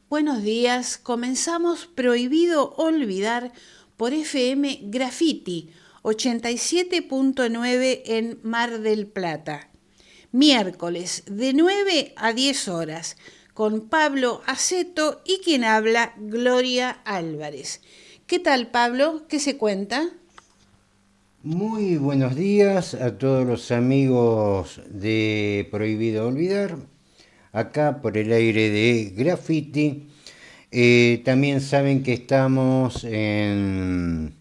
Buenos días, comenzamos Prohibido Olvidar por FM Graffiti 87.9 en Mar del Plata. Miércoles de 9 a 10 horas con Pablo Aceto y quien habla, Gloria Álvarez. ¿Qué tal, Pablo? ¿Qué se cuenta? Muy buenos días a todos los amigos de Prohibido Olvidar, acá por el aire de Graffiti. También saben que estamos en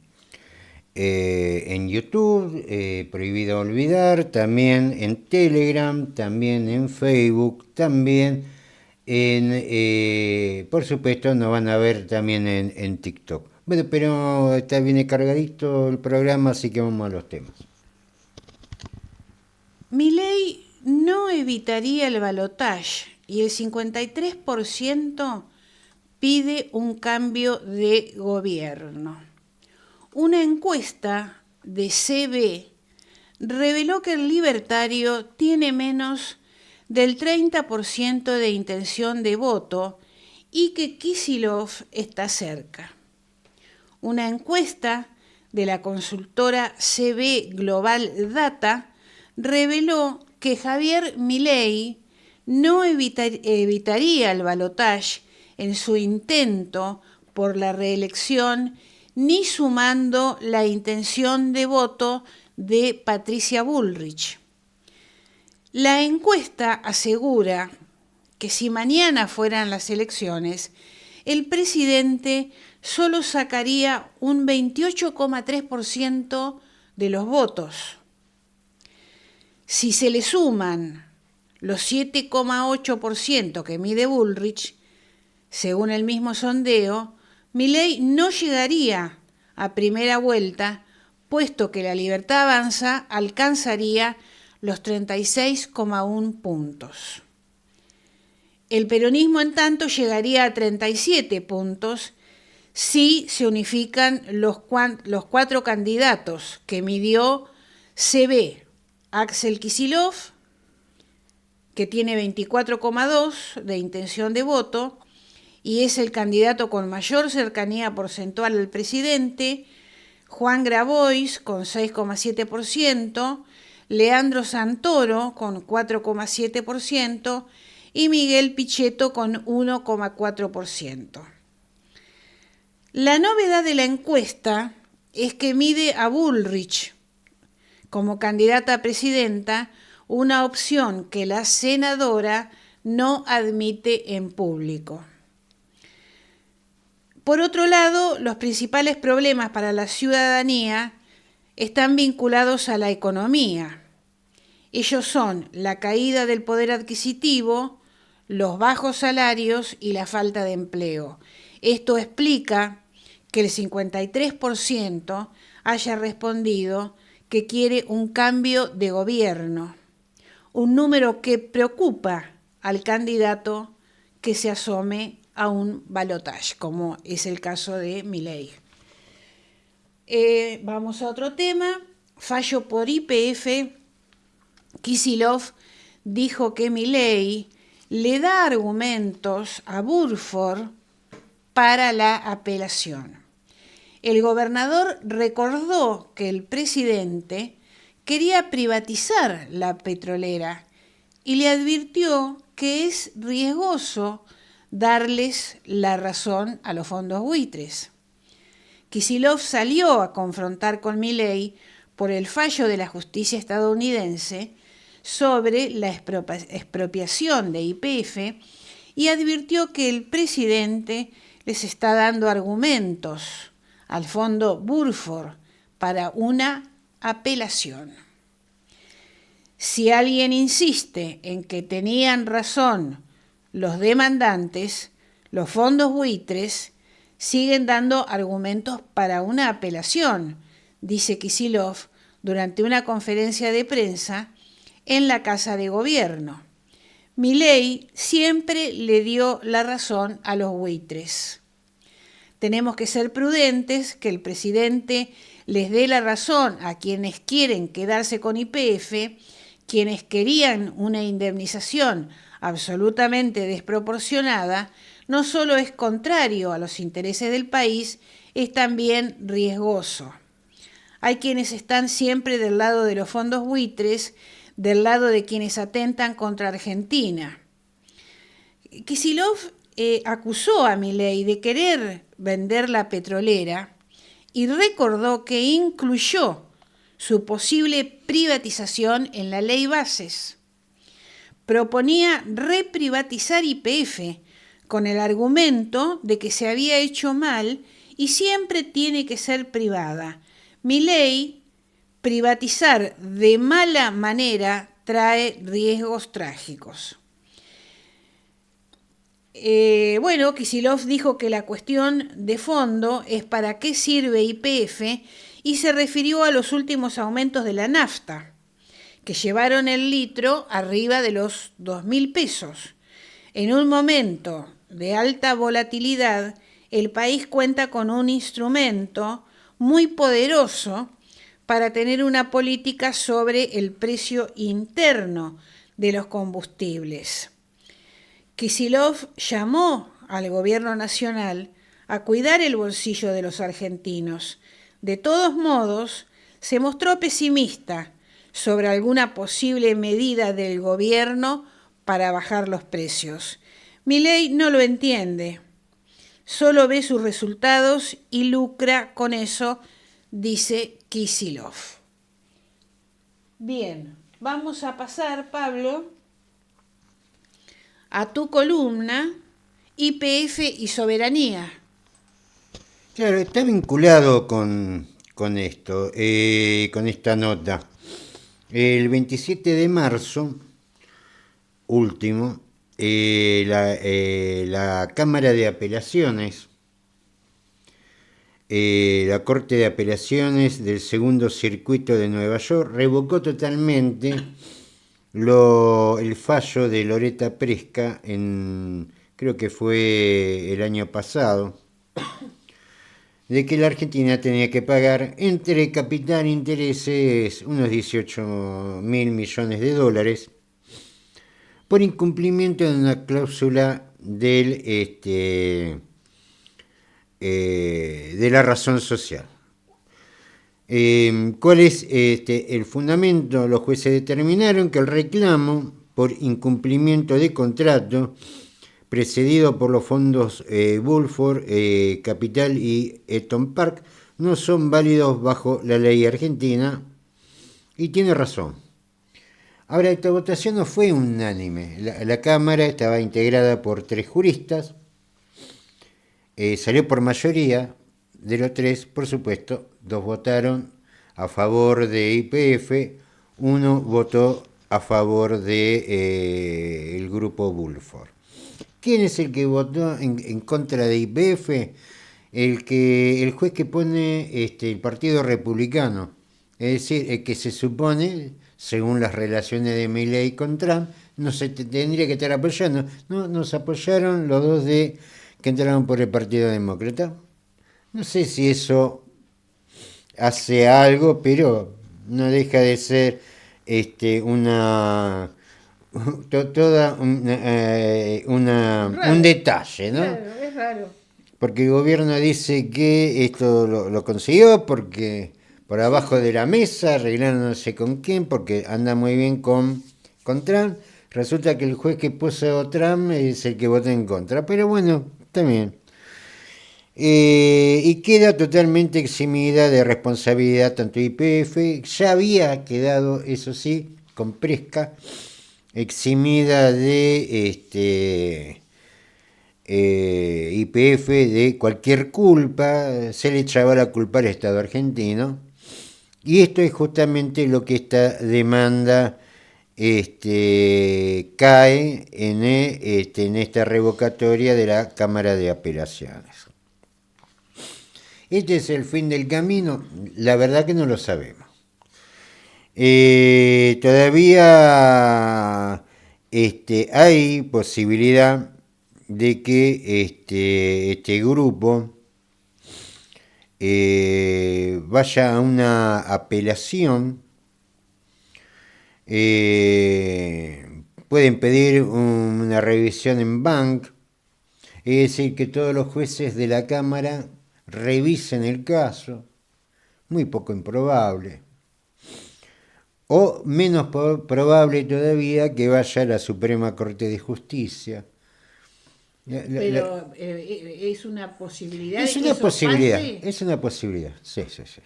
YouTube, Prohibido Olvidar, también en Telegram, también en Facebook, también por supuesto nos van a ver también en TikTok. Bueno, pero está bien cargadito el programa, así que vamos a los temas. Milei no evitaría el balotaje y el 53% pide un cambio de gobierno. Una encuesta de CB reveló que el libertario tiene menos del 30% de intención de voto y que Kicillof está cerca. Una encuesta de la consultora CB Global Data reveló que Javier Milei no evitaría el balotaje en su intento por la reelección ni sumando la intención de voto de Patricia Bullrich. La encuesta asegura que si mañana fueran las elecciones, el presidente solo sacaría un 28,3% de los votos. Si se le suman los 7,8% que mide Bullrich, según el mismo sondeo, Milei no llegaría a primera vuelta, puesto que la Libertad Avanza alcanzaría los 36,1 puntos. El peronismo, en tanto, llegaría a 37 puntos si se unifican los 4 candidatos que midió CB. Axel Kicillof, que tiene 24,2 de intención de voto y es el candidato con mayor cercanía porcentual al presidente, Juan Grabois con 6,7%, Leandro Santoro con 4,7% y Miguel Pichetto con 1,4%. La novedad de la encuesta es que mide a Bullrich como candidata a presidenta, una opción que la senadora no admite en público. Por otro lado, los principales problemas para la ciudadanía están vinculados a la economía. Ellos son la caída del poder adquisitivo, los bajos salarios y la falta de empleo. Esto explica que el 53% haya respondido que quiere un cambio de gobierno, un número que preocupa al candidato que se asome a un balotaje, como es el caso de Milei. Vamos a otro tema. Fallo por YPF. Kicillof dijo que Milei le da argumentos a Burford para la apelación. El gobernador recordó que el presidente quería privatizar la petrolera y le advirtió que es riesgoso darles la razón a los fondos buitres. Kicillof salió a confrontar con Milei por el fallo de la justicia estadounidense sobre la expropiación de YPF y advirtió que el presidente les está dando argumentos al fondo Burford para una apelación. Si alguien insiste en que tenían razón los demandantes, los fondos buitres siguen dando argumentos para una apelación, dice Kicillof durante una conferencia de prensa en la Casa de Gobierno. Milei siempre le dio la razón a los buitres. Tenemos que ser prudentes, que el presidente les dé la razón a quienes quieren quedarse con YPF, quienes querían una indemnización absolutamente desproporcionada, no solo es contrario a los intereses del país, es también riesgoso. Hay quienes están siempre del lado de los fondos buitres, del lado de quienes atentan contra Argentina. Kicillof acusó a Milei de querer vender la petrolera y recordó que incluyó su posible privatización en la ley Bases. Proponía reprivatizar YPF con el argumento de que se había hecho mal y siempre tiene que ser privada. Milei, privatizar de mala manera trae riesgos trágicos. Kicillof dijo que la cuestión de fondo es para qué sirve YPF y se refirió a los últimos aumentos de la nafta, que llevaron el litro arriba de los 2.000 pesos. En un momento de alta volatilidad, el país cuenta con un instrumento muy poderoso para tener una política sobre el precio interno de los combustibles. Kicillof llamó al gobierno nacional a cuidar el bolsillo de los argentinos. De todos modos, se mostró pesimista sobre alguna posible medida del gobierno para bajar los precios. Milei no lo entiende, solo ve sus resultados y lucra con eso, dice Kicillof. Bien, vamos a pasar, Pablo, a tu columna YPF y soberanía. Claro, está vinculado con esto, con esta nota. El 27 de marzo último, la Cámara de Apelaciones, la Corte de Apelaciones del Segundo Circuito de Nueva York, revocó totalmente el fallo de Loretta Preska, creo que fue el año pasado, de que la Argentina tenía que pagar entre capital e intereses unos 18.000 millones de dólares por incumplimiento de una cláusula de la razón social. ¿Cuál es el fundamento? Los jueces determinaron que el reclamo por incumplimiento de contrato precedido por los fondos Bulford, Capital y Eton Park no son válidos bajo la ley argentina, y tiene razón. Ahora, esta votación no fue unánime. La Cámara estaba integrada por 3 juristas, salió por mayoría. De los 3, por supuesto, 2 votaron a favor de YPF, 1 votó a favor de el grupo Bulford. ¿Quién es el que votó en contra de YPF? El juez que pone el Partido Republicano, es decir, el que se supone, según las relaciones de Milei con Trump, no se tendría que estar apoyando. No, nos apoyaron los 2 que entraron por el Partido Demócrata. No sé si eso hace algo, pero no deja de ser un detalle, ¿no? Claro, es raro. Porque el gobierno dice que esto lo consiguió porque por abajo de la mesa, arreglando no sé con quién, porque anda muy bien con Trump. Resulta que el juez que puso Trump es el que vota en contra. Pero bueno, también. Y queda totalmente eximida de responsabilidad tanto YPF, ya había quedado, eso sí, con Preska, eximida de YPF de cualquier culpa, se le echaba la culpa al Estado argentino, y esto es justamente lo que esta demanda cae en esta revocatoria de la Cámara de Apelaciones. ¿Este es el fin del camino? La verdad que no lo sabemos. Todavía hay posibilidad de que este grupo vaya a una apelación. Pueden pedir una revisión en banc. Es decir, que todos los jueces de la Cámara revisen el caso, muy poco improbable. O menos probable todavía que vaya a la Suprema Corte de Justicia. Pero es una posibilidad Es de que una eso posibilidad, pase. es una posibilidad, sí, sí, sí.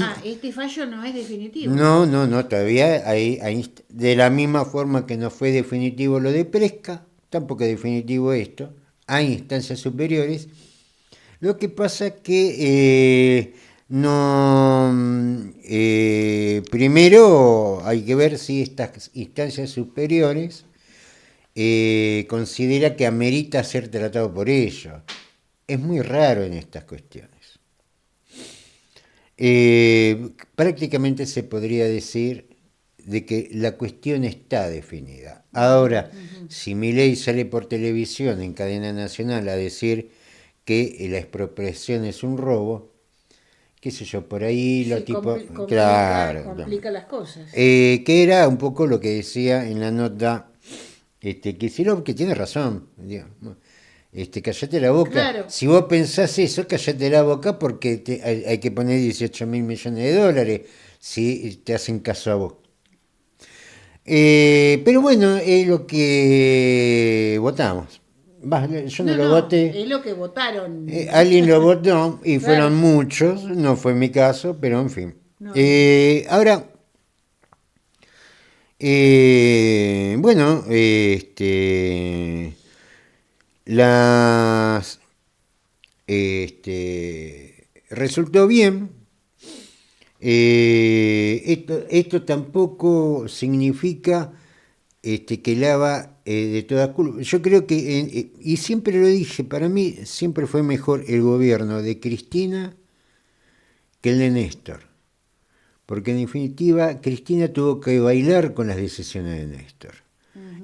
Ah, este fallo no es definitivo. No, no, no, todavía de la misma forma que no fue definitivo lo de Presca, tampoco es definitivo esto, hay instancias superiores. Lo que pasa que no, primero hay que ver si estas instancias superiores considera que amerita ser tratado por ellos. Es muy raro en estas cuestiones. Prácticamente se podría decir de que la cuestión está definida. Ahora, si Milei sale por televisión en cadena nacional a decir que la expropiación es un robo, qué sé yo, por ahí los Se tipos... complica, Claro, claro. complica las cosas. Que era un poco lo que decía en la nota Kicillof, que tiene razón. Digamos. Callate la boca. Claro, Si vos pensás eso, callate la boca porque hay que poner 18.000 millones de dólares si te hacen caso a vos. Pero bueno, es lo que votamos. Yo no no, lo no, voté. es lo que votaron. Alguien lo votó y Claro, fueron muchos. No fue mi caso, pero en fin. no, no. Ahora, bueno, las resultó bien. Esto tampoco significa que lava de toda culpa. Yo creo que, y siempre lo dije, para mí siempre fue mejor el gobierno de Cristina que el de Néstor. Porque en definitiva Cristina tuvo que bailar con las decisiones de Néstor.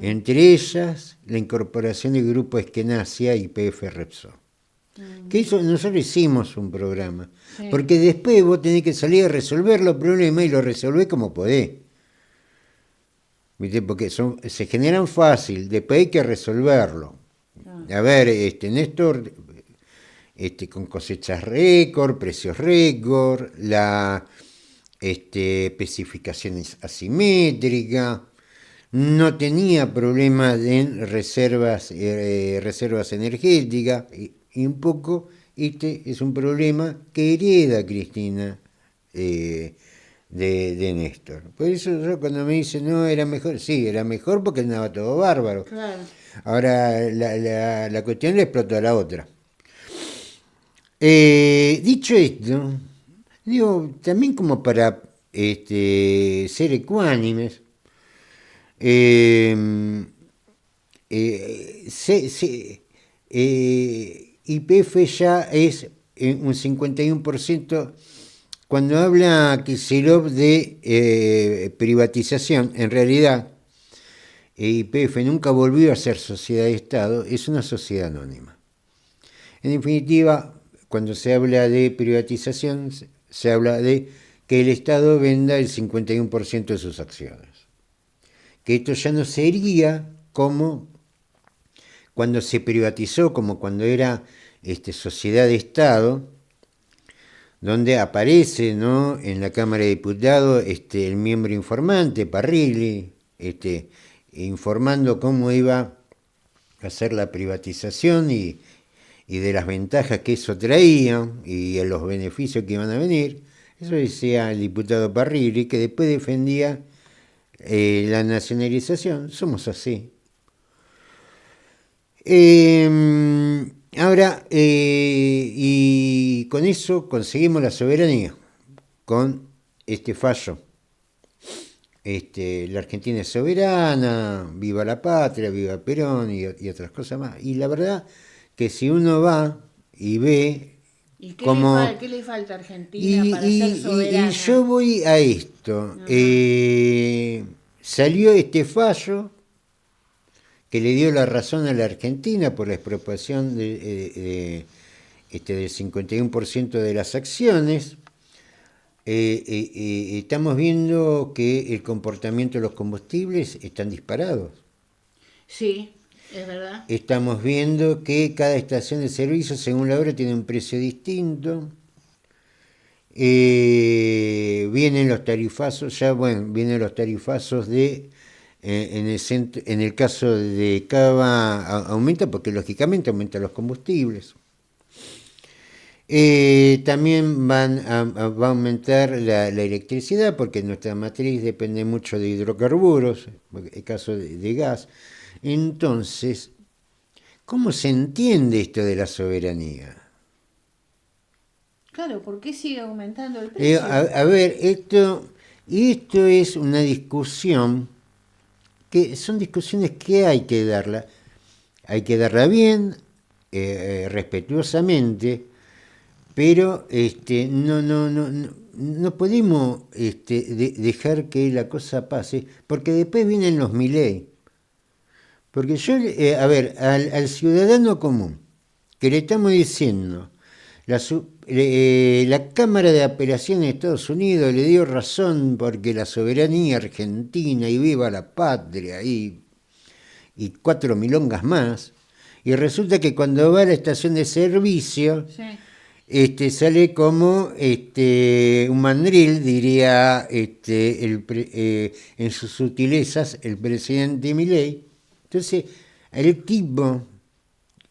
Entre ellas, la incorporación del grupo Esquenacia y PF Repsol. Que eso nosotros hicimos un programa. Sí. Porque después vos tenés que salir a resolver los problemas y los resolvés como podés. ¿Viste? Porque se generan fácil, después hay que resolverlo. A ver, Néstor, con cosechas récord, precios récord, la especificaciones asimétricas, no tenía problemas en reservas energéticas, y un poco este es un problema que hereda Cristina de Néstor. Por eso yo cuando me dicen, no, era mejor, sí, era mejor porque andaba todo bárbaro. Claro. Ahora la cuestión le explotó a la otra. Dicho esto, digo, también como para ser ecuánimes, YPF ya es un 51%. Cuando habla Kicillof de privatización, en realidad YPF nunca volvió a ser sociedad de Estado, es una sociedad anónima. En definitiva, cuando se habla de privatización, se habla de que el Estado venda el 51% de sus acciones. Que esto ya no sería como cuando se privatizó, como cuando era sociedad de Estado, donde aparece, ¿no?, en la Cámara de Diputados el miembro informante, Parrilli, informando cómo iba a hacer la privatización y de las ventajas que eso traía y de los beneficios que iban a venir. Eso decía el diputado Parrilli, que después defendía la nacionalización. Somos así. Ahora, y con eso conseguimos la soberanía, con este fallo. La Argentina es soberana, viva la patria, viva Perón y otras cosas más. Y la verdad que si uno va y ve ¿Y cómo... qué le falta a Argentina para ser soberana? Y yo voy a esto. Salió este fallo que le dio la razón a la Argentina por la expropiación del 51% de las acciones. Estamos viendo que el comportamiento de los combustibles están disparados. Sí, Es verdad. Estamos viendo que cada estación de servicio, según la hora, tiene un precio distinto. Vienen los tarifazos, ya bueno, vienen los tarifazos de, en el caso de Cava aumenta porque lógicamente aumentan los combustibles. También va a aumentar la electricidad porque nuestra matriz depende mucho de hidrocarburos, en el caso de gas. Entonces, ¿cómo se entiende esto de la soberanía? Claro, ¿por qué sigue aumentando el precio? A ver, esto es una discusión que son discusiones que hay que darla. Hay que darla bien, respetuosamente, pero no podemos dejar que la cosa pase, porque después vienen los Milei. Porque yo, a ver, al ciudadano común, que le estamos diciendo, la Cámara de Apelaciones de Estados Unidos le dio razón porque la soberanía argentina y viva la patria y 4 milongas más, y resulta que cuando va a la estación de servicio, sí, sale como un mandril, diría en sus sutilezas el presidente Milei. Entonces, el tipo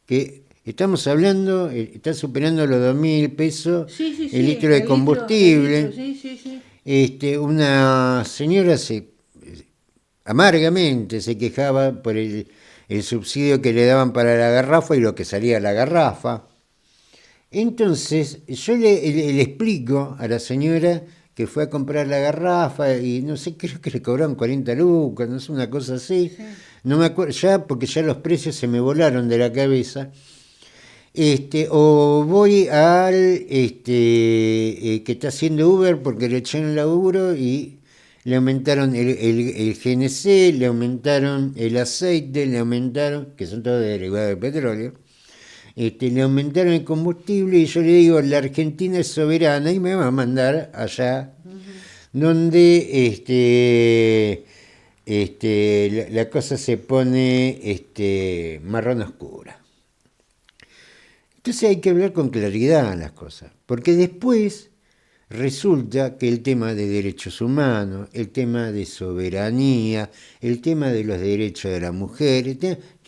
que estamos hablando, está superando los 2.000 pesos sí, sí, el sí, litro de combustible. el litro, sí, sí, sí. Una señora amargamente se quejaba por el subsidio que le daban para la garrafa y lo que salía la garrafa. Entonces, yo le explico a la señora que fue a comprar la garrafa y no sé, creo que le cobraron 40 lucas, no sé, una cosa así. Sí. No me acuerdo, ya porque ya los precios se me volaron de la cabeza. O voy al que está haciendo Uber porque le echaron el laburo y le aumentaron el GNC, le aumentaron el aceite, le aumentaron, que son todos derivados del petróleo, le aumentaron el combustible y yo le digo, la Argentina es soberana y me va a mandar allá, donde la cosa se pone marrón oscura. Entonces hay que hablar con claridad las cosas, porque después resulta que el tema de derechos humanos, el tema de soberanía, el tema de los derechos de la mujer,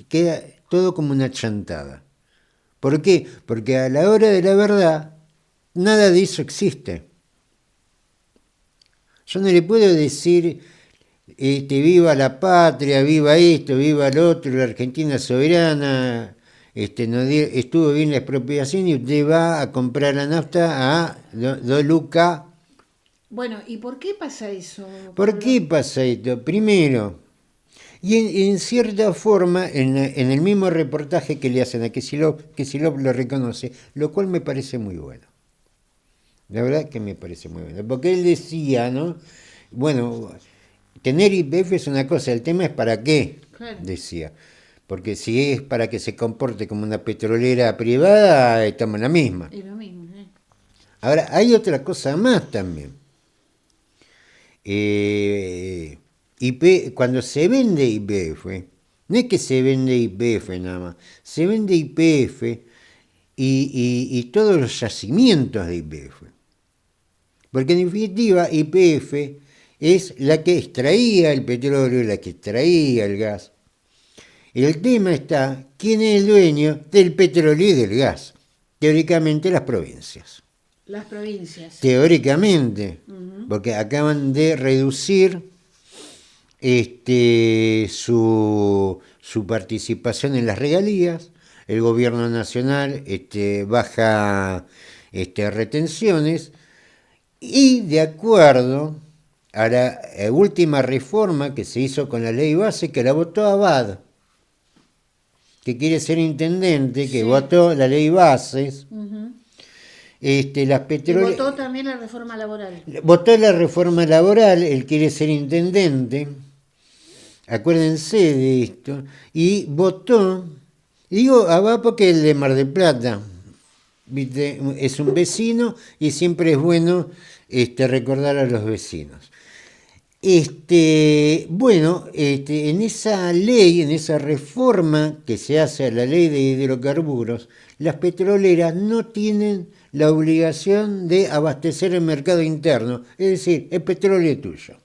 queda todo como una chantada. ¿Por qué? Porque a la hora de la verdad, nada de eso existe. Yo no le puedo decir, viva la patria, viva esto, viva lo otro, la Argentina soberana, estuvo bien la expropiación y usted va a comprar la nafta a 2 lucas. Bueno, ¿y por qué pasa eso? ¿Por qué pasa esto? Primero, y en cierta forma, en el mismo reportaje que le hacen a Kicillof lo reconoce, lo cual me parece muy bueno. La verdad que me parece muy bueno. Porque él decía, ¿no? Bueno, tener YPF es una cosa, el tema es para qué, claro, decía. Porque si es para que se comporte como una petrolera privada, estamos en la misma. Es lo mismo, ¿eh? Ahora, hay otra cosa más también. Cuando se vende YPF, no es que se vende YPF nada más, se vende YPF y todos los yacimientos de YPF. Porque en definitiva YPF es la que extraía el petróleo, la que extraía el gas. El tema está, ¿quién es el dueño del petróleo y del gas? Teóricamente las provincias. Las provincias. Teóricamente, porque acaban de reducir su participación en las regalías, el gobierno nacional baja retenciones y de acuerdo a la última reforma que se hizo con la ley base que la votó Abad, que quiere ser intendente, que sí, votó la ley bases. Las petroleras. Y votó también la reforma laboral. Votó la reforma laboral, él quiere ser intendente, acuérdense de esto, y votó, digo Abad porque es de Mar del Plata, ¿viste? Es un vecino y siempre es bueno recordar a los vecinos. En esa ley, en esa reforma que se hace a la ley de hidrocarburos, las petroleras no tienen la obligación de abastecer el mercado interno. Es decir, el petróleo es tuyo,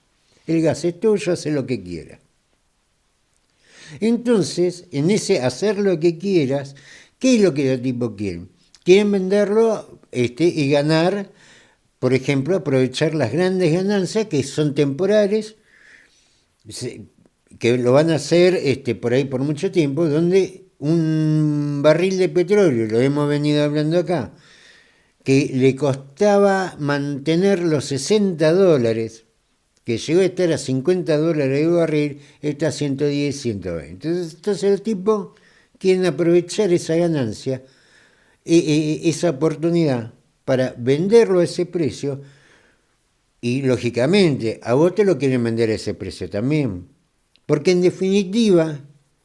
el gas es tuyo, hace lo que quieras. Entonces, en ese hacer lo que quieras, ¿qué es lo que los tipos quieren? Quieren venderlo y ganar, por ejemplo, aprovechar las grandes ganancias que son temporales, que lo van a hacer por ahí por mucho tiempo, donde un barril de petróleo, lo hemos venido hablando acá, que le costaba mantener los $60, que llegó a estar a $50 el barril, está a 110, 120. Entonces el tipo quiere aprovechar esa ganancia, esa oportunidad, para venderlo a ese precio, y lógicamente a vos te lo quieren vender a ese precio también, porque en definitiva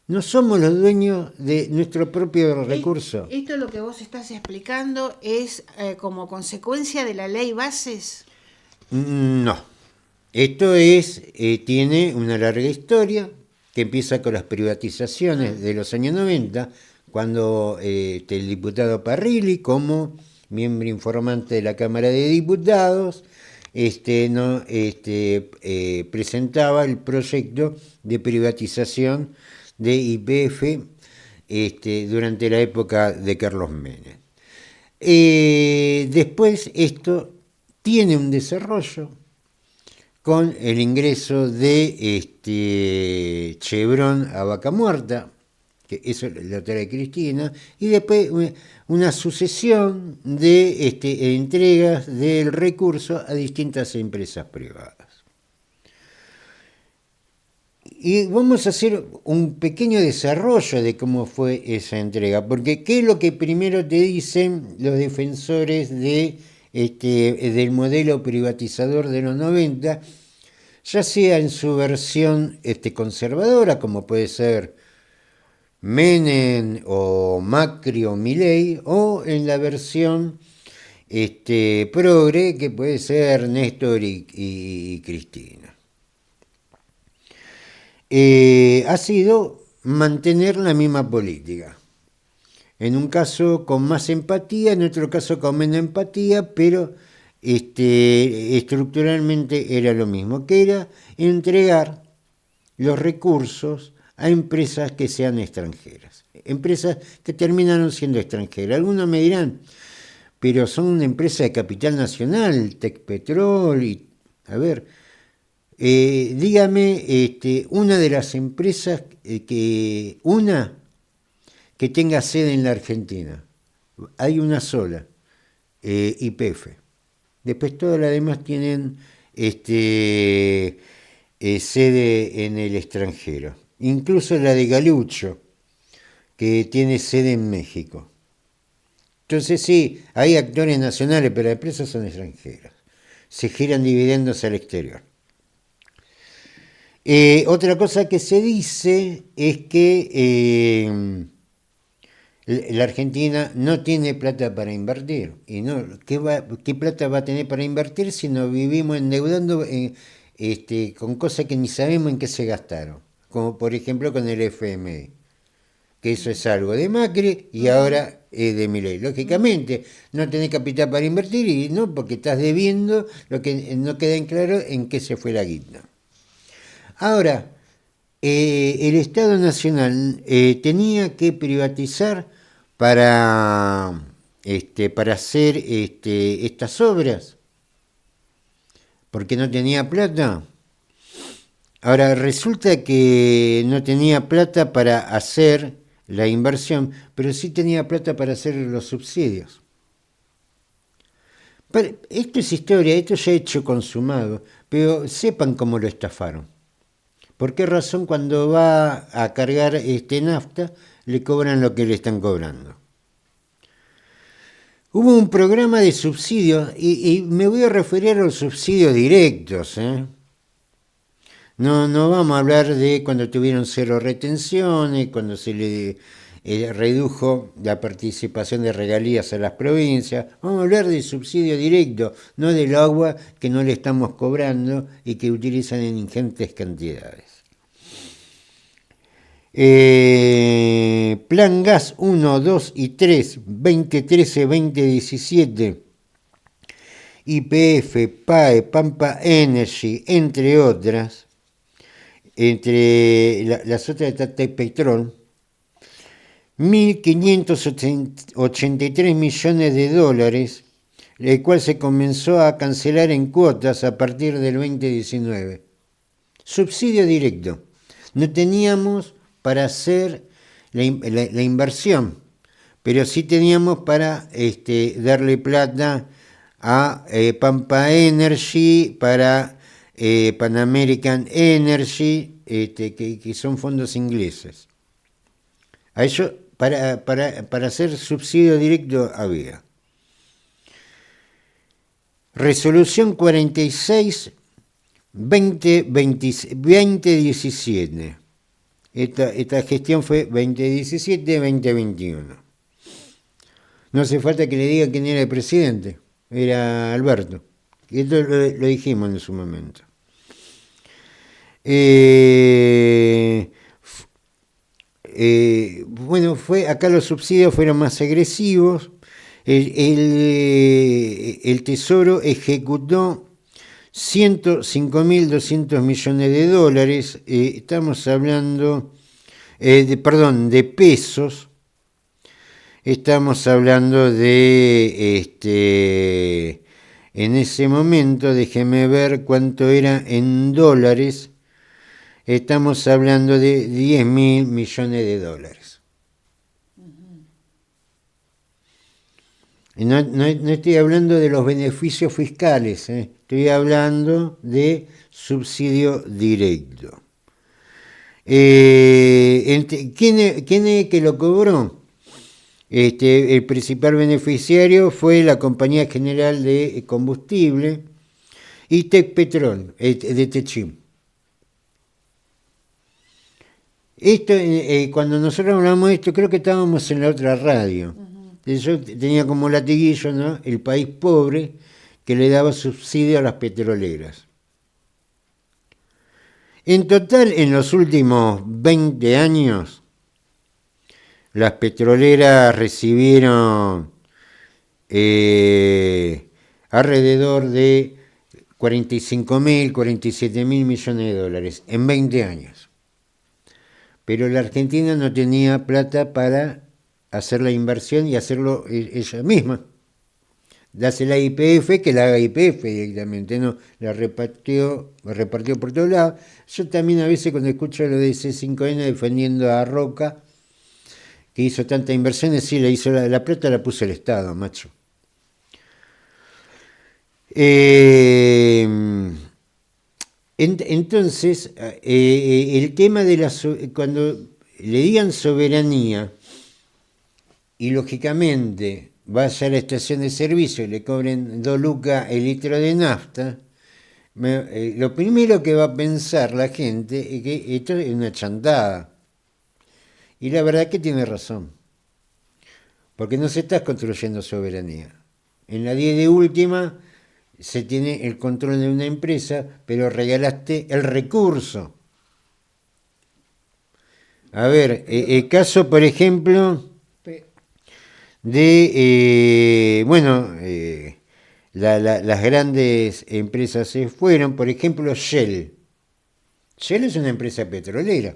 no somos los dueños de nuestro propio recurso. ¿Esto lo que vos estás explicando es como consecuencia de la ley Bases? No, esto tiene una larga historia que empieza con las privatizaciones de los años 90, cuando el diputado Parrilli, como miembro informante de la Cámara de Diputados, presentaba el proyecto de privatización de YPF durante la época de Carlos Menem. Después esto tiene un desarrollo con el ingreso de Chevron a Vaca Muerta, que eso lo trae Cristina, y después una sucesión de entregas del recurso a distintas empresas privadas. Y vamos a hacer un pequeño desarrollo de cómo fue esa entrega, porque ¿qué es lo que primero te dicen los defensores del modelo privatizador de los 90, ya sea en su versión conservadora, como puede ser Menem o Macri o Milei, o en la versión progre, que puede ser Néstor y Cristina? Ha sido mantener la misma política. En un caso con más empatía, en otro caso con menos empatía, pero estructuralmente era lo mismo, que era entregar los recursos a empresas que sean extranjeras, empresas que terminaron siendo extranjeras. Algunos me dirán, pero son una empresa de capital nacional, Tecpetrol, y a ver, dígame una de las empresas que tenga sede en la Argentina. Hay una sola, YPF. Después todas las demás tienen sede en el extranjero. Incluso la de Galucho, que tiene sede en México. Entonces sí, hay actores nacionales, pero las empresas son extranjeras. Se giran dividendos al exterior. Otra cosa que se dice es que la Argentina no tiene plata para invertir. Y no, ¿qué plata va a tener para invertir si nos vivimos endeudando con cosas que ni sabemos en qué se gastaron? Como por ejemplo con el FMI, que eso es algo de Macri y ahora es de Milei. Lógicamente, no tenés capital para invertir, y no, porque estás debiendo, lo que no queda en claro en qué se fue la guita. Ahora, el Estado Nacional tenía que privatizar para hacer estas obras, porque no tenía plata. Ahora, resulta que no tenía plata para hacer la inversión, pero sí tenía plata para hacer los subsidios. Pero esto es historia, esto ya hecho consumado, pero sepan cómo lo estafaron. ¿Por qué razón cuando va a cargar nafta le cobran lo que le están cobrando? Hubo un programa de subsidios, y me voy a referir a los subsidios directos, No vamos a hablar de cuando tuvieron cero retenciones, cuando se le redujo la participación de regalías a las provincias. Vamos a hablar del subsidio directo, no del agua que no le estamos cobrando y que utilizan en ingentes cantidades. Plan Gas 1, 2 y 3, 2013-2017, YPF, PAE, Pampa Energy, entre otras, entre las otras está Petrol, 1.583 millones de dólares, el cual se comenzó a cancelar en cuotas a partir del 2019. Subsidio directo. No teníamos para hacer la inversión, pero sí teníamos para darle plata a Pampa Energy, para Pan American Energy, que son fondos ingleses. A ello, para hacer subsidio directo había. Resolución 46 2017. Esta gestión fue 2017-2021. No hace falta que le diga quién era el presidente. Era Alberto. Esto lo dijimos en su momento. Bueno, acá los subsidios fueron más agresivos. El Tesoro ejecutó 105.200 millones de dólares, estamos hablando, de pesos, estamos hablando de, en ese momento, déjeme ver cuánto era en dólares, estamos hablando de 10.000 millones de dólares. No estoy hablando de los beneficios fiscales, estoy hablando de subsidio directo. ¿Quién es que lo cobró? El principal beneficiario fue la Compañía General de Combustible y Tecpetrol, de Techim. Esto, cuando nosotros hablamos de esto, creo que estábamos en la otra radio. Yo tenía como latiguillo, ¿no?, el país pobre que le daba subsidio a las petroleras. En total, en los últimos 20 años, las petroleras recibieron alrededor de 45.000, 47.000 millones de dólares en 20 años. Pero la Argentina no tenía plata para hacer la inversión y hacerlo ella misma. Dásela a YPF, que la haga YPF directamente, no la repartió por todos lados. Yo también a veces cuando escucho lo de C5N defendiendo a Roca, que hizo tantas inversiones, sí, le hizo la plata, la puso el Estado, macho. Entonces, el tema de cuando le digan soberanía, y lógicamente vaya a la estación de servicio y le cobren 2 lucas el litro de nafta, lo primero que va a pensar la gente es que esto es una chantada. Y la verdad que tiene razón, porque no se está construyendo soberanía. En la 10 de última se tiene el control de una empresa, pero regalaste el recurso. A ver, el caso, por ejemplo, de, las grandes empresas se fueron, por ejemplo, Shell. Shell es una empresa petrolera.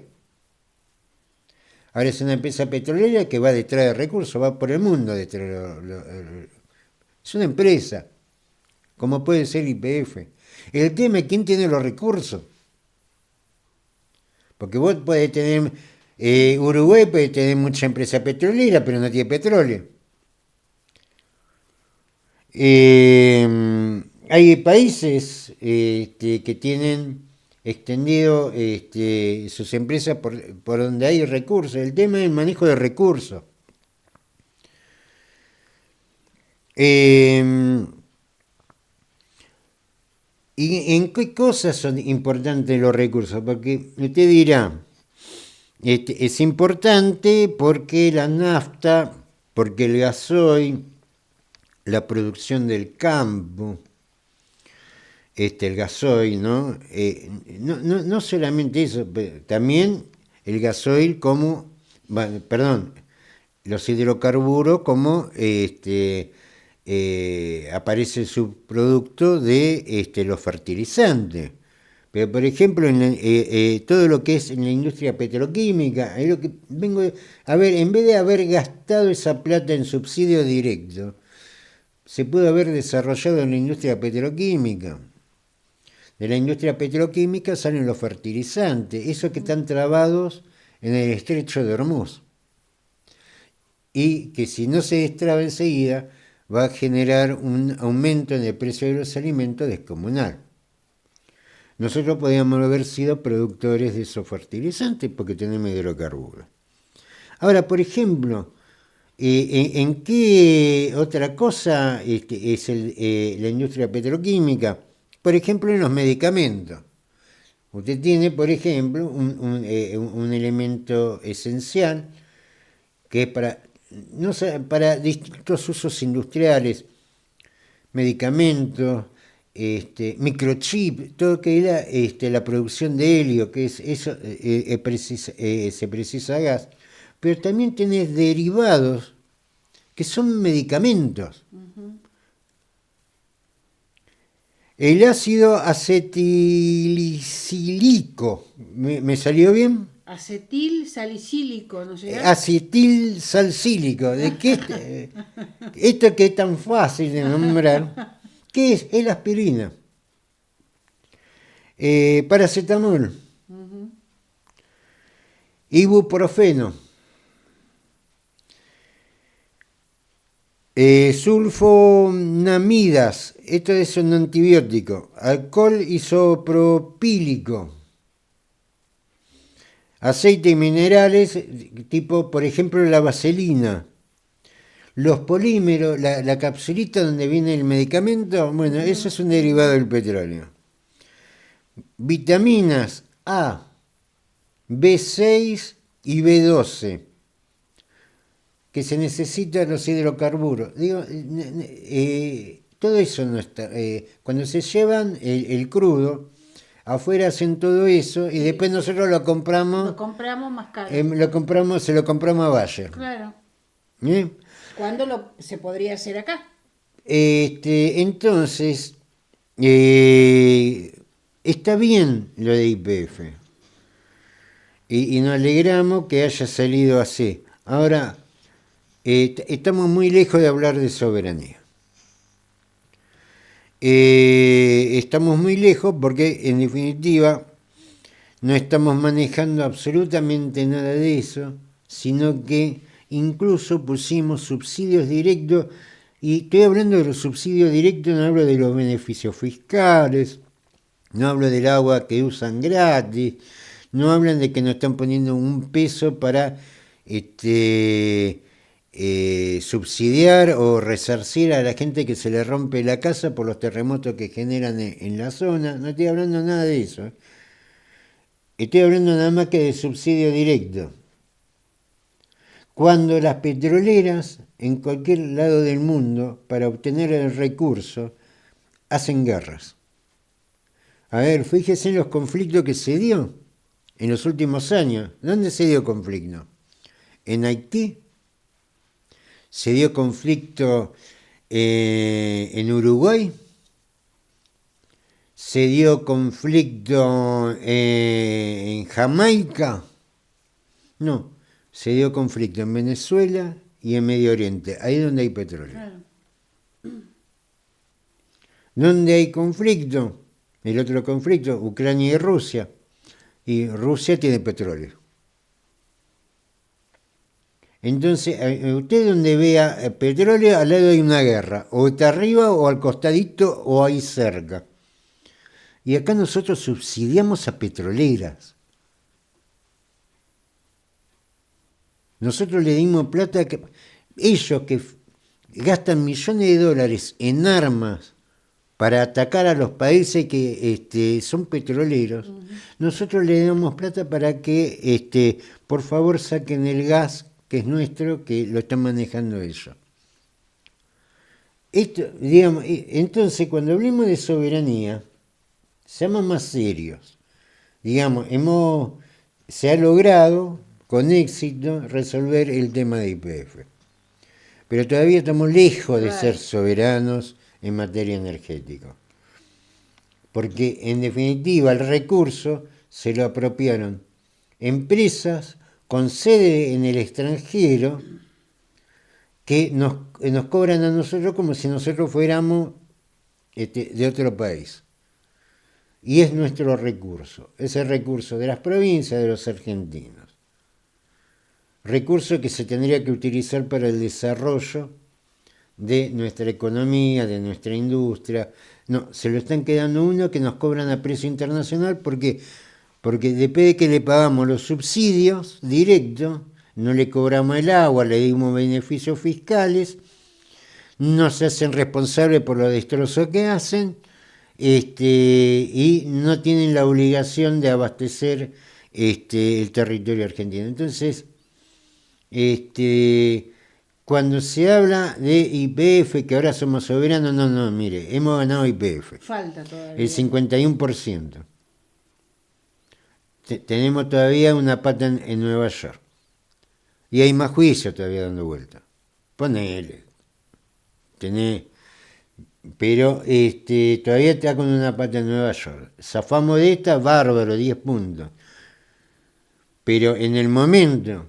Ahora es una empresa petrolera que va detrás de recursos, va por el mundo detrás es una empresa, como puede ser YPF. El tema es quién tiene los recursos. Porque vos podés tener, Uruguay puede tener mucha empresa petrolera, pero no tiene petróleo. Hay países que tienen extendido sus empresas por donde hay recursos. El tema es el manejo de recursos. ¿Y en qué cosas son importantes los recursos? Porque usted dirá, es importante porque la nafta, porque el gasoil, la producción del campo, el gasoil, ¿no? No solamente eso, también el gasoil como, perdón, los hidrocarburos como aparece el subproducto de los fertilizantes. Pero, por ejemplo, todo lo que es en la industria petroquímica, es lo que vengo a ver, en vez de haber gastado esa plata en subsidio directo, se pudo haber desarrollado en la industria petroquímica. De la industria petroquímica salen los fertilizantes, esos que están trabados en el estrecho de Hormuz. Y que si no se destraba enseguida, va a generar un aumento en el precio de los alimentos descomunal. Nosotros podríamos haber sido productores de esos fertilizantes porque tenemos hidrocarburos. Ahora, por ejemplo, ¿en qué otra cosa es la industria petroquímica? Por ejemplo, en los medicamentos. Usted tiene, por ejemplo, un elemento esencial que es para distintos usos industriales, medicamentos, microchip, todo que era la producción de helio, que es eso, se precisa gas, pero también tenés derivados que son medicamentos. Uh-huh. El ácido acetilsalicílico, ¿me salió bien? Acetil salicílico, ¿no sé? Acetil salcílico, ¿de qué? Esto que es tan fácil de nombrar. ¿Qué es? Es la aspirina. Paracetamol. Uh-huh. Ibuprofeno. Sulfonamidas. Esto es un antibiótico. Alcohol isopropílico. Aceites minerales, tipo, por ejemplo, la vaselina. Los polímeros, la capsulita donde viene el medicamento, bueno, eso es un derivado del petróleo. Vitaminas A, B6 y B12, que se necesitan los hidrocarburos. Digo, todo eso no está. Cuando se llevan el crudo, afuera hacen todo eso y después nosotros lo compramos. Lo compramos más caro. Se lo compramos a Bayer. Claro. ¿Eh? ¿Cuándo se podría hacer acá? Entonces, está bien lo de YPF. Y nos alegramos que haya salido así. Ahora, estamos muy lejos de hablar de soberanía. Estamos muy lejos porque, en definitiva, no estamos manejando absolutamente nada de eso, sino que incluso pusimos subsidios directos, y estoy hablando de los subsidios directos, no hablo de los beneficios fiscales, no hablo del agua que usan gratis, no hablan de que nos están poniendo un peso para subsidiar o resarcir a la gente que se le rompe la casa por los terremotos que generan en la zona. No estoy hablando nada de eso. Estoy hablando nada más que de subsidio directo. Cuando las petroleras en cualquier lado del mundo, para obtener el recurso, hacen guerras. A ver, fíjese en los conflictos que se dio en los últimos años. ¿Dónde se dio conflicto? En Haití. Se dio conflicto en Uruguay. Se dio conflicto en Jamaica. No, se dio conflicto en Venezuela y en Medio Oriente. Ahí es donde hay petróleo. Claro. ¿Dónde hay conflicto? El otro conflicto, Ucrania y Rusia. Y Rusia tiene petróleo. Entonces, usted donde vea petróleo, al lado hay una guerra. O está arriba, o al costadito, o ahí cerca. Y acá nosotros subsidiamos a petroleras. Nosotros le dimos plata a ellos que gastan millones de dólares en armas para atacar a los países que son petroleros. Nosotros le damos plata para que, por favor, saquen el gas que es nuestro, que lo están manejando ellos. Esto, digamos, entonces, cuando hablemos de soberanía, seamos más serios. Digamos, se ha logrado con éxito resolver el tema de YPF. Pero todavía estamos lejos de ser soberanos en materia energética. Porque, en definitiva, el recurso se lo apropiaron empresas con sede en el extranjero que nos cobran a nosotros como si nosotros fuéramos de otro país. Y es nuestro recurso, es el recurso de las provincias, de los argentinos. Recurso que se tendría que utilizar para el desarrollo de nuestra economía, de nuestra industria. No, se lo están quedando uno que nos cobran a precio internacional porque después de que le pagamos los subsidios directos, no le cobramos el agua, le dimos beneficios fiscales, no se hacen responsables por los destrozos que hacen, y no tienen la obligación de abastecer el territorio argentino. Entonces, cuando se habla de YPF, que ahora somos soberanos, no, mire, hemos ganado YPF. Falta todavía. El 51%. Tenemos todavía una pata en Nueva York. Y hay más juicios todavía dando vuelta. Ponele. Pero todavía está con una pata en Nueva York. Zafamos de esta, bárbaro, 10 puntos. Pero en el momento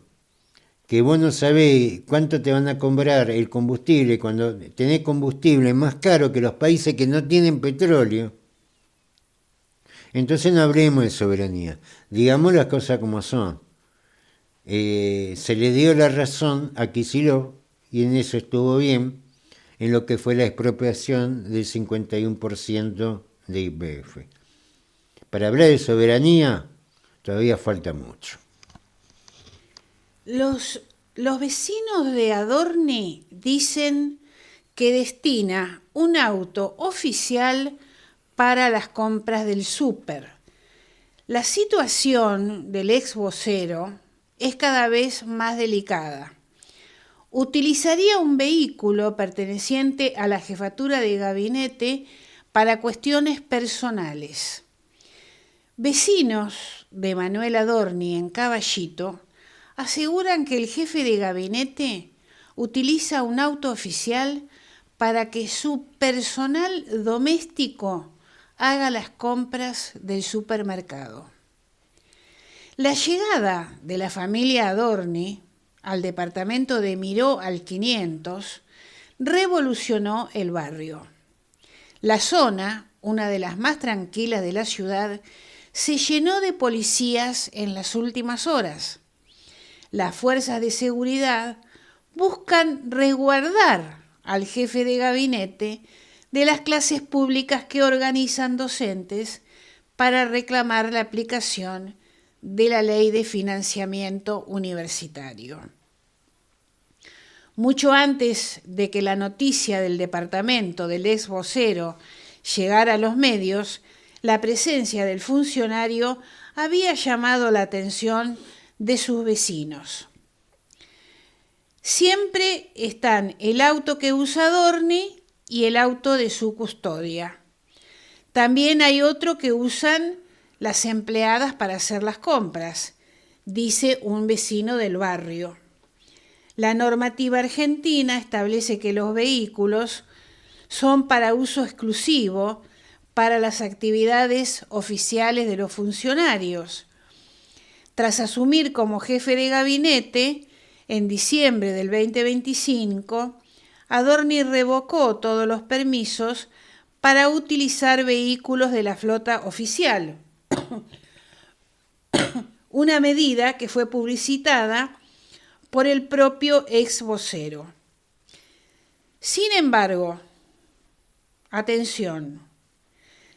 que vos no sabés cuánto te van a cobrar el combustible, cuando tenés combustible más caro que los países que no tienen petróleo, entonces no hablemos de soberanía. Digamos las cosas como son. Se le dio la razón a Kicillof, y en eso estuvo bien, en lo que fue la expropiación del 51% de YPF. Para hablar de soberanía, todavía falta mucho. Los vecinos de Adorni dicen que destina un auto oficial para las compras del súper. La situación del ex vocero es cada vez más delicada. Utilizaría un vehículo perteneciente a la jefatura de gabinete para cuestiones personales. Vecinos de Manuel Adorni en Caballito aseguran que el jefe de gabinete utiliza un auto oficial para que su personal doméstico haga las compras del supermercado. La llegada de la familia Adorni al departamento de Miró al 500 revolucionó el barrio. La zona, una de las más tranquilas de la ciudad, se llenó de policías en las últimas horas. Las fuerzas de seguridad buscan resguardar al jefe de gabinete de las clases públicas que organizan docentes para reclamar la aplicación de la Ley de Financiamiento Universitario. Mucho antes de que la noticia del departamento del ex vocero llegara a los medios, la presencia del funcionario había llamado la atención de sus vecinos. Siempre están el auto que usa Adorni y el auto de su custodia. También hay otro que usan las empleadas para hacer las compras, dice un vecino del barrio. La normativa argentina establece que los vehículos son para uso exclusivo para las actividades oficiales de los funcionarios. Tras asumir como jefe de gabinete, en diciembre del 2025, Adorni revocó todos los permisos para utilizar vehículos de la flota oficial. Una medida que fue publicitada por el propio ex vocero. Sin embargo, atención,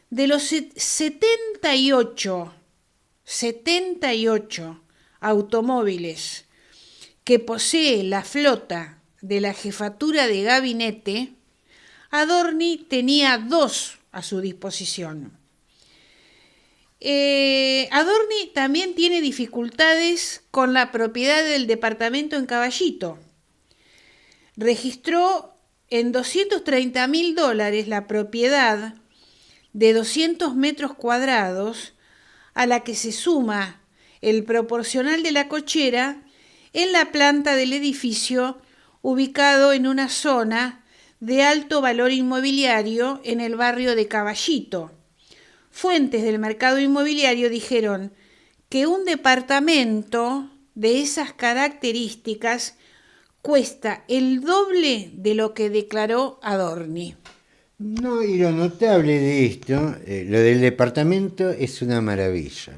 de los 78 automóviles que posee la flota de la jefatura de gabinete, Adorni tenía 2 a su disposición. Adorni también tiene dificultades con la propiedad del departamento en Caballito. Registró en $230.000 la propiedad de 200 metros cuadrados, a la que se suma el proporcional de la cochera en la planta del edificio, ubicado en una zona de alto valor inmobiliario en el barrio de Caballito. Fuentes del mercado inmobiliario dijeron que un departamento de esas características cuesta el doble de lo que declaró Adorni. No, y lo notable de esto, lo del departamento es una maravilla.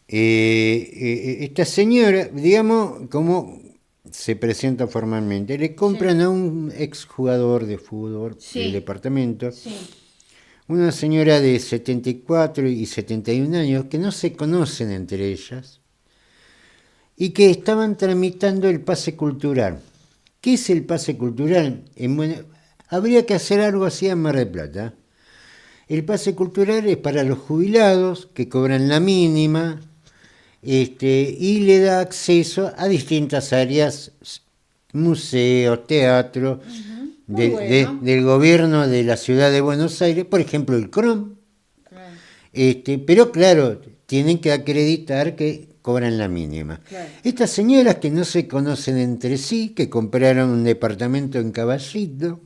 Esta señora, digamos, como se presenta formalmente, le compran a un exjugador de fútbol el departamento, una señora de 74 y 71 años que no se conocen entre ellas y que estaban tramitando el pase cultural. ¿Qué es el pase cultural? Habría que hacer algo así en Mar del Plata. El pase cultural es para los jubilados que cobran la mínima, y le da acceso a distintas áreas, museos, teatro, del gobierno de la ciudad de Buenos Aires, por ejemplo el CROM. Claro. Pero claro, tienen que acreditar que cobran la mínima. Claro. Estas señoras que no se conocen entre sí, que compraron un departamento en Caballito,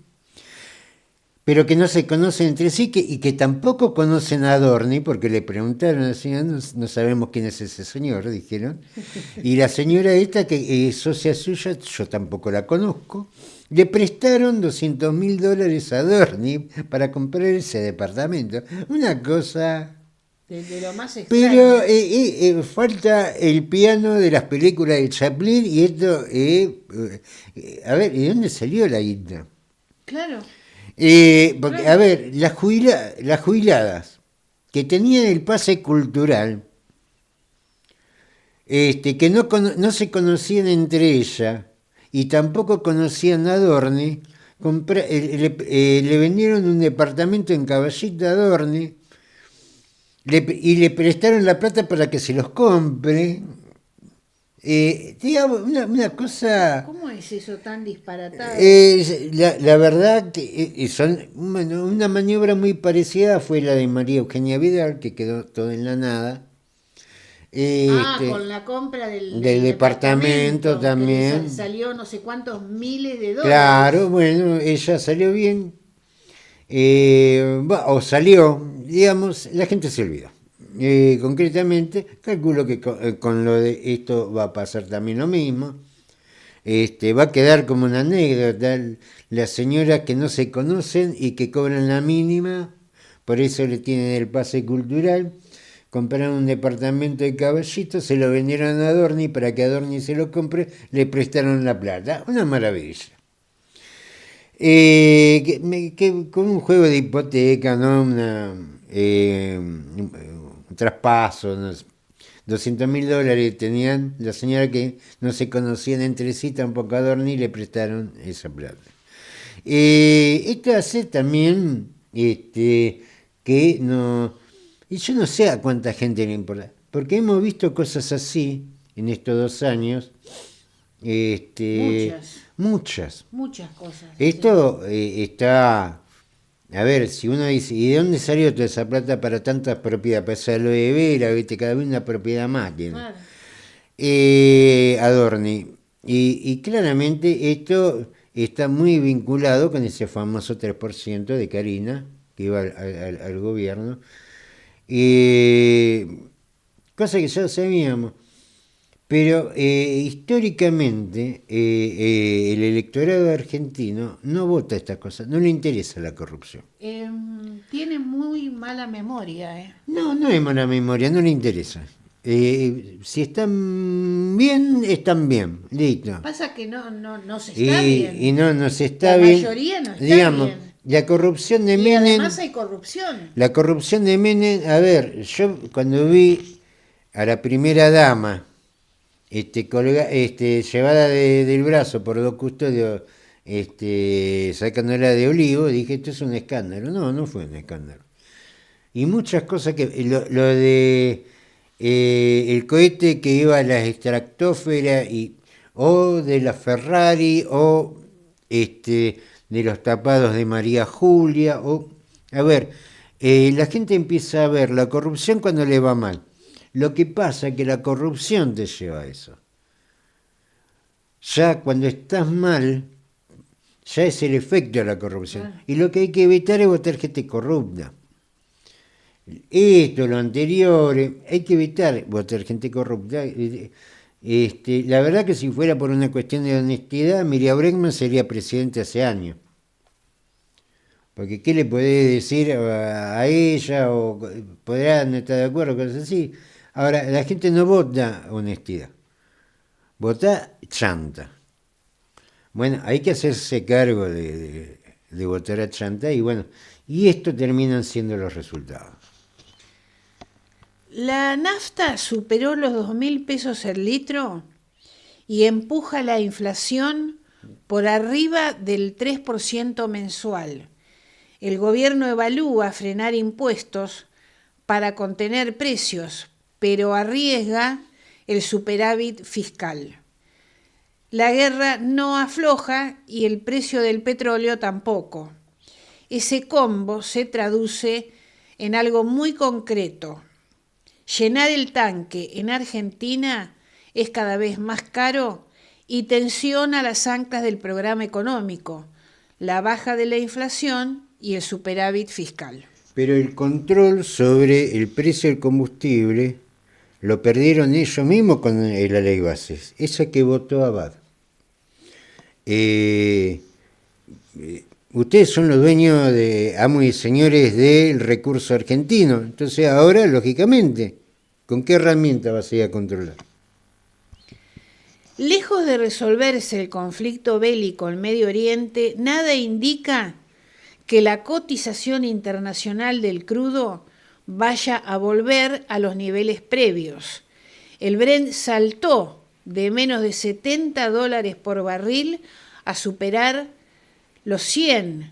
pero que no se conocen entre sí y que tampoco conocen a Adorni, porque le preguntaron a la señora, no sabemos quién es ese señor, dijeron. Y la señora esta, que es socia suya, yo tampoco la conozco, le prestaron $200.000 a Adorni para comprar ese departamento. Una cosa... de lo más extraño. Pero falta el piano de las películas de Chaplin y esto... a ver, ¿de dónde salió la guita? Claro. Porque, a ver, las jubiladas que tenían el pase cultural, que no se conocían entre ellas y tampoco conocían a Adorni, le vendieron un departamento en Caballito a Adorni y le prestaron la plata para que se los compre. Digamos, una cosa... ¿Cómo es eso tan disparatado? La verdad que son una maniobra muy parecida fue la de María Eugenia Vidal, que quedó todo en la nada. Con la compra del departamento también. Salió no sé cuántos miles de dólares. Claro, bueno, ella salió bien. O salió, digamos, la gente se olvidó. Concretamente, calculo que con lo de esto va a pasar también lo mismo. Va a quedar como una anécdota, las señoras que no se conocen y que cobran la mínima, por eso le tienen el pase cultural, compraron un departamento de Caballito, se lo vendieron a Adorni, para que Adorni se lo compre, le prestaron la plata, una maravilla. Con un juego de hipoteca, ¿no? Un traspaso, no sé, $200.000 tenían la señora que no se conocían entre sí, tampoco a Adorni, le prestaron esa plata. Esto hace también que no... Y yo no sé a cuánta gente le importa, porque hemos visto cosas así en estos 2 años. Muchas cosas. Esto está... A ver, si uno dice, ¿y de dónde salió toda esa plata para tantas propiedades? Para esa aloe vera, ¿viste? Cada vez una propiedad más tiene. Claro. Adorni. Y claramente esto está muy vinculado con ese famoso 3% de Carina, que iba al gobierno. Cosa que ya sabíamos. Pero históricamente el electorado argentino no vota estas cosas, no le interesa la corrupción. Tiene muy mala memoria. No es mala memoria, no le interesa. Si están bien, están bien, listo. Pasa que no se está bien. Y no se está bien. La mayoría no está digamos, bien. La corrupción de y Menem... además hay corrupción. La corrupción de Menem, a ver, yo cuando vi a la primera dama... llevada del brazo por 2 custodios sacándola de olivo, dije, esto es un escándalo. No, no fue un escándalo. Y muchas cosas que, lo de el cohete que iba a la estratosfera, o de la Ferrari, o de los tapados de María Julia, a ver, la gente empieza a ver la corrupción cuando le va mal. Lo que pasa es que la corrupción te lleva a eso. Ya cuando estás mal, ya es el efecto de la corrupción. Y lo que hay que evitar es votar gente corrupta. Esto, lo anterior, hay que evitar votar gente corrupta. La verdad que si fuera por una cuestión de honestidad, Miriam Bregman sería presidente hace años. Porque ¿qué le podés decir a ella? O podrá no estar de acuerdo, cosas así. Ahora, la gente no vota honestidad, vota chanta. Bueno, hay que hacerse cargo de votar a chanta y bueno, y esto terminan siendo los resultados. La nafta superó los 2.000 pesos el litro y empuja la inflación por arriba del 3% mensual. El gobierno evalúa frenar impuestos para contener precios, pero arriesga el superávit fiscal. La guerra no afloja y el precio del petróleo tampoco. Ese combo se traduce en algo muy concreto. Llenar el tanque en Argentina es cada vez más caro y tensiona las anclas del programa económico, la baja de la inflación y el superávit fiscal. Pero el control sobre el precio del combustible lo perdieron ellos mismos con la ley bases, esa que votó Abad. Ustedes son los dueños de amos y señores del recurso argentino, entonces ahora, lógicamente, ¿con qué herramienta vas a ir a controlar? Lejos de resolverse el conflicto bélico en Medio Oriente, nada indica que la cotización internacional del crudo vaya a volver a los niveles previos. El Brent saltó de menos de $70 por barril a superar los 100,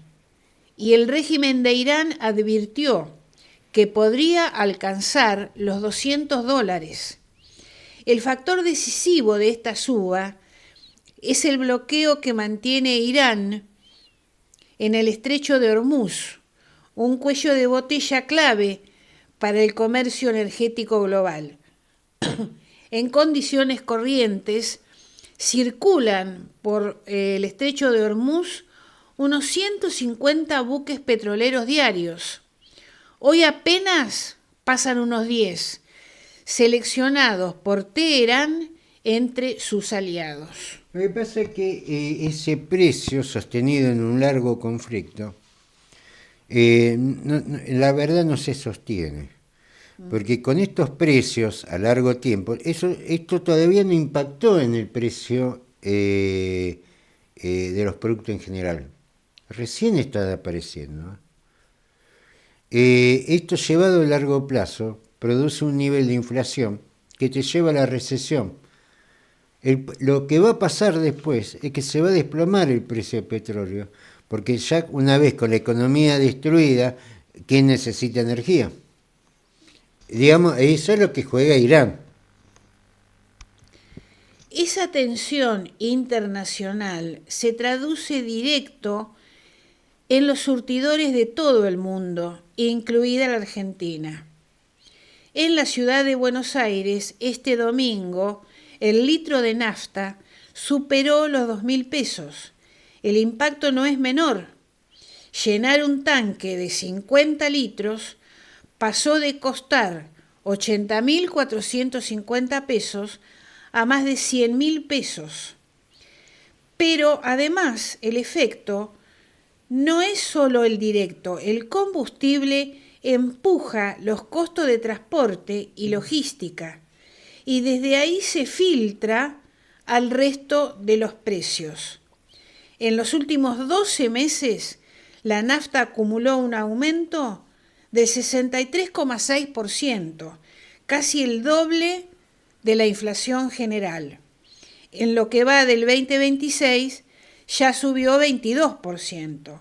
y el régimen de Irán advirtió que podría alcanzar los $200. El factor decisivo de esta suba es el bloqueo que mantiene Irán en el estrecho de Hormuz, un cuello de botella clave para el comercio energético global. En condiciones corrientes, circulan por el estrecho de Hormuz unos 150 buques petroleros diarios. Hoy apenas pasan unos 10, seleccionados por Teherán entre sus aliados. Lo que pasa es que ese precio sostenido en un largo conflicto, la verdad no se sostiene. Porque con estos precios a largo tiempo, esto todavía no impactó en el precio de los productos en general. Recién está apareciendo. Esto llevado a largo plazo produce un nivel de inflación que te lleva a la recesión. Lo que va a pasar después es que se va a desplomar el precio del petróleo, porque ya una vez con la economía destruida, ¿quién necesita energía? Digamos, eso es lo que juega Irán. Esa tensión internacional se traduce directo en los surtidores de todo el mundo, incluida la Argentina. En la ciudad de Buenos Aires, este domingo, el litro de nafta superó los 2.000 pesos. El impacto no es menor. Llenar un tanque de 50 litros pasó de costar 80.450 pesos a más de 100.000 pesos. Pero además el efecto no es solo el directo, el combustible empuja los costos de transporte y logística y desde ahí se filtra al resto de los precios. En los últimos 12 meses la nafta acumuló un aumento del 63,6%, casi el doble de la inflación general. En lo que va del 2026, ya subió 22%.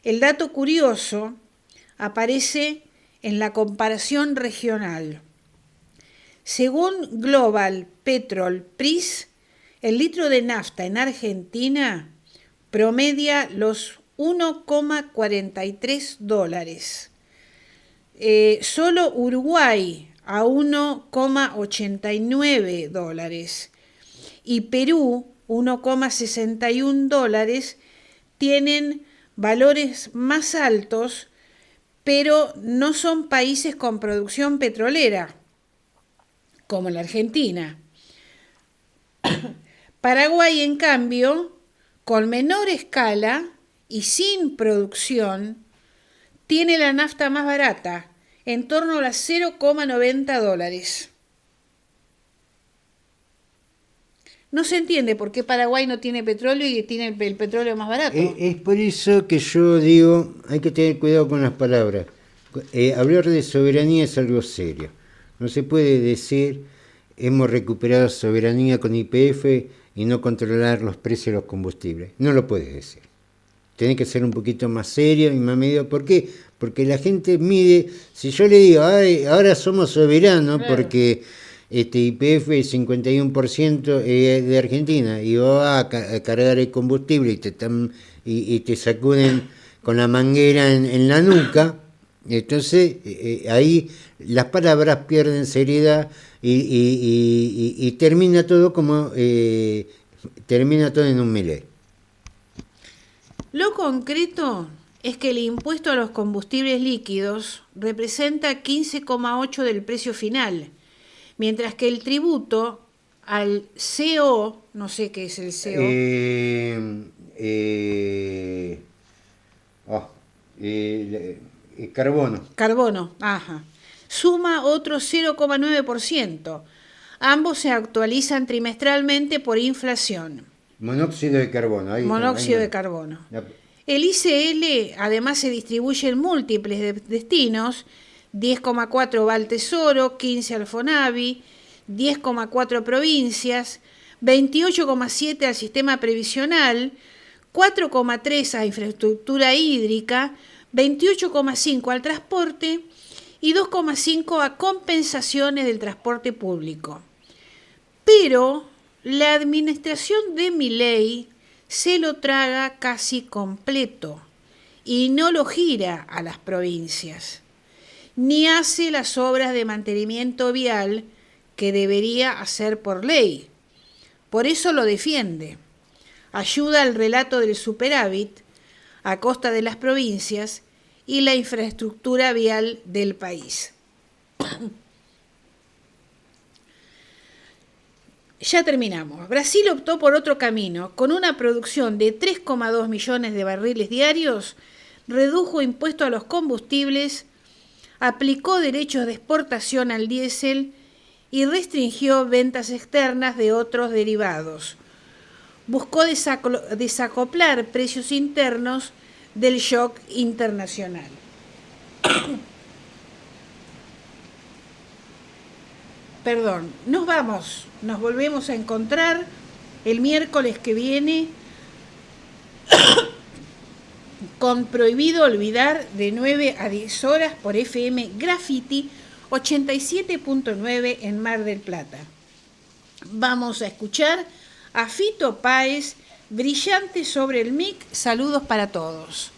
El dato curioso aparece en la comparación regional. Según Global Petrol Price, el litro de nafta en Argentina promedia los 1,43 dólares. Solo Uruguay a 1,89 dólares y Perú 1,61 dólares tienen valores más altos, pero no son países con producción petrolera, como la Argentina. Paraguay, en cambio, con menor escala y sin producción, tiene la nafta más barata, en torno a las 0,90 dólares. No se entiende por qué Paraguay no tiene petróleo y tiene el petróleo más barato. Es por eso que yo digo, hay que tener cuidado con las palabras. Hablar de soberanía es algo serio. No se puede decir, hemos recuperado soberanía con YPF y no controlar los precios de los combustibles. No lo puedes decir. Tenés que ser un poquito más serio y más medido. ¿Por qué? Porque la gente mide, si yo le digo, ay, ahora somos soberanos, claro, porque YPF es 51% de Argentina y va a cargar el combustible y te sacuden con la manguera en la nuca, entonces ahí las palabras pierden seriedad y termina todo como termina todo en un Milei. Lo concreto es que el impuesto a los combustibles líquidos representa 15,8% del precio final, mientras que el tributo al CO, no sé qué es el CO. Carbono. Carbono, ajá. Suma otro 0,9%. Ambos se actualizan trimestralmente por inflación. Monóxido de carbono. Monóxido de carbono. El ICL además se distribuye en múltiples destinos: 10,4 va al Tesoro, 15 al Fonavi, 10,4 provincias, 28,7 al sistema previsional, 4,3 a infraestructura hídrica, 28,5 al transporte y 2,5 a compensaciones del transporte público. Pero la administración de Milei se lo traga casi completo y no lo gira a las provincias, ni hace las obras de mantenimiento vial que debería hacer por ley. Por eso lo defiende. Ayuda al relato del superávit a costa de las provincias y la infraestructura vial del país. Ya terminamos. Brasil optó por otro camino. Con una producción de 3,2 millones de barriles diarios, redujo impuesto a los combustibles, aplicó derechos de exportación al diésel y restringió ventas externas de otros derivados. Buscó desacoplar precios internos del shock internacional. Perdón, nos volvemos a encontrar el miércoles que viene con Prohibido Olvidar de 9 a 10 horas por FM Graffiti 87.9 en Mar del Plata. Vamos a escuchar a Fito Páez, Brillante sobre el mic. Saludos para todos.